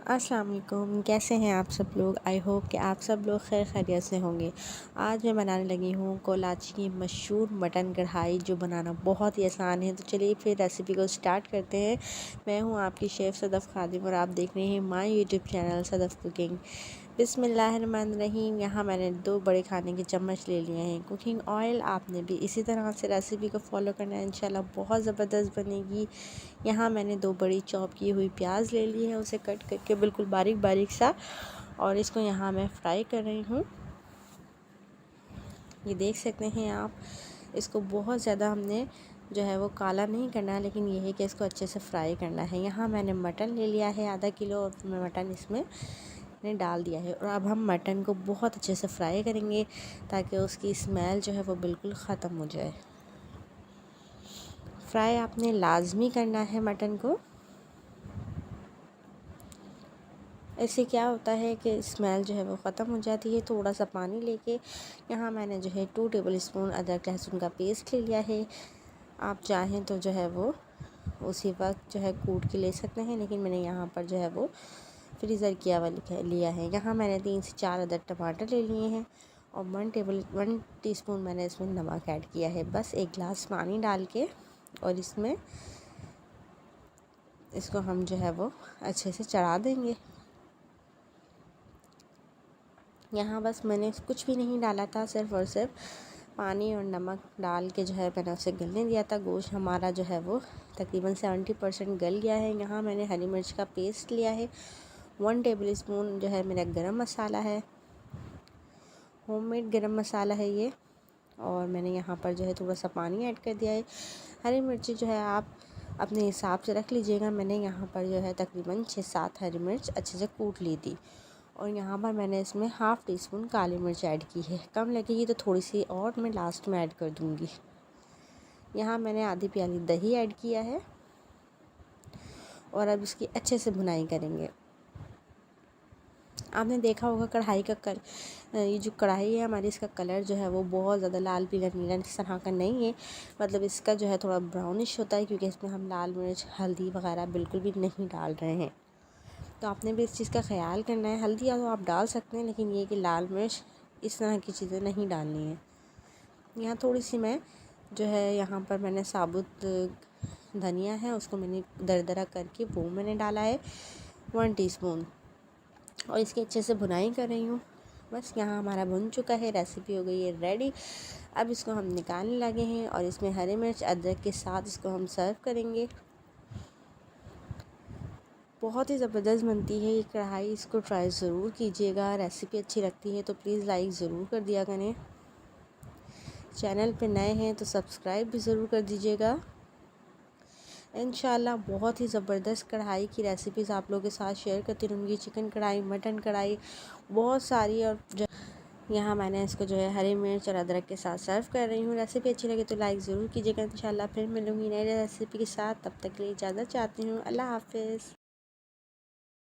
अस्सलाम वालेकुम। कैसे हैं आप सब लोग? आई होप कि आप सब लोग खैर खैरियत से होंगे। आज मैं बनाने लगी हूँ कोलाची की मशहूर मटन कढ़ाई, जो बनाना बहुत ही आसान है। तो चलिए फिर रेसिपी को स्टार्ट करते हैं। मैं हूँ आपकी शेफ़ सदफ़ खादिम और आप देख रहे हैं my YouTube channel Sadaf cooking. बिस्मिल्लाहिर्रहमानिर्रहीम। यहाँ मैंने 2 बड़े खाने के चम्मच ले लिए हैं कुकिंग ऑयल। आपने भी इसी तरह से रेसिपी को फॉलो करना है, इंशाल्लाह बहुत ज़बरदस्त बनेगी। यहाँ मैंने 2 बड़ी चॉप की हुई प्याज ले ली है, उसे कट करके बिल्कुल बारीक बारीक सा, और इसको यहाँ मैं फ्राई कर रही हूँ। ये देख सकते हैं आप, इसको बहुत ज़्यादा हमने जो है वो काला नहीं करना है, लेकिन ये है कि इसको अच्छे से फ्राई करना है। यहाँ मैंने मटन ले लिया है आधा किलो, और मैं मटन इसमें ने डाल दिया है। और अब हम मटन को बहुत अच्छे से फ्राई करेंगे ताकि उसकी स्मेल जो है वो बिल्कुल ख़त्म हो जाए। फ्राई आपने लाजमी करना है मटन को। इससे क्या होता है कि स्मेल जो है वो ख़त्म हो जाती है। थोड़ा सा पानी लेके यहाँ मैंने जो है 2 टेबलस्पून अदरक लहसुन का पेस्ट ले लिया है। आप चाहें तो जो है वो उसी वक्त जो है कूट के ले सकते हैं, लेकिन मैंने यहाँ पर जो है वो फ्रीज़र किया हुआ लिया है। यहाँ मैंने 3 से 4 अदर टमाटर ले लिए हैं, और 1 टीस्पून मैंने इसमें नमक ऐड किया है। बस 1 गिलास पानी डाल के, और इसको हम जो है वो अच्छे से चढ़ा देंगे। यहाँ बस मैंने कुछ भी नहीं डाला था, सिर्फ़ और सिर्फ पानी और नमक डाल के जो है मैंने उसे गलने दिया था। गोश्त हमारा जो है वो तकरीबन 70% गल गया है। यहाँ मैंने हरी मिर्च का पेस्ट लिया है। 1 टेबलस्पून जो है मेरा गरम मसाला है, होममेड गरम मसाला है ये, और मैंने यहाँ पर जो है थोड़ा सा पानी ऐड कर दिया है। हरी मिर्ची जो है आप अपने हिसाब से रख लीजिएगा। मैंने यहाँ पर जो है तकरीबन 6-7 हरी मिर्च अच्छे से कूट ली थी, और यहाँ पर मैंने इसमें हाफ़ टी स्पून काली मिर्च ऐड की है। कम लगेगी तो थोड़ी सी और मैं लास्ट में ऐड कर दूँगी। यहाँ मैंने आधी प्याली दही ऐड किया है, और अब इसकी अच्छे से भुनाई करेंगे। आपने देखा होगा कढ़ाई का ये जो कढ़ाई है हमारी, इसका कलर जो है वो बहुत ज़्यादा लाल पीला नीला इस तरह का नहीं है। मतलब इसका जो है थोड़ा ब्राउनिश होता है, क्योंकि इसमें हम लाल मिर्च हल्दी वगैरह बिल्कुल भी नहीं डाल रहे हैं। तो आपने भी इस चीज़ का ख़याल करना है। हल्दी या तो आप डाल सकते हैं, लेकिन ये कि लाल मिर्च इस तरह की चीज़ें नहीं डालनी है। यहाँ थोड़ी सी मैं जो है यहाँ पर मैंने साबुत धनिया है, उसको मैंने दरदरा करके वो मैंने डाला है 1 टीस्पून, और इसकी अच्छे से भुनाई कर रही हूँ। बस यहाँ हमारा भुन चुका है, रेसिपी हो गई है रेडी। अब इसको हम निकालने लगे हैं, और इसमें हरी मिर्च अदरक के साथ इसको हम सर्व करेंगे। बहुत ही ज़बरदस्त बनती है ये कढ़ाई, इसको ट्राई ज़रूर कीजिएगा। रेसिपी अच्छी लगती है तो प्लीज़ लाइक ज़रूर कर दिया करें। चैनल पे नए हैं तो सब्सक्राइब भी ज़रूर कर दीजिएगा। इंशाल्लाह बहुत ही ज़बरदस्त कढ़ाई की रेसिपीज़ आप लोगों के साथ शेयर करती रहूँगी। चिकन कढ़ाई, मटन कढ़ाई, बहुत सारी। और यहाँ मैंने इसको जो है हरी मिर्च और अदरक के साथ सर्व कर रही हूँ। रेसिपी अच्छी लगे तो लाइक ज़रूर कीजिएगा। इंशाल्लाह फिर मिलूँगी नई रेसिपी के साथ। तब तक के लिए इजाज़त चाहती हूँ। अल्लाह हाफ़िज़।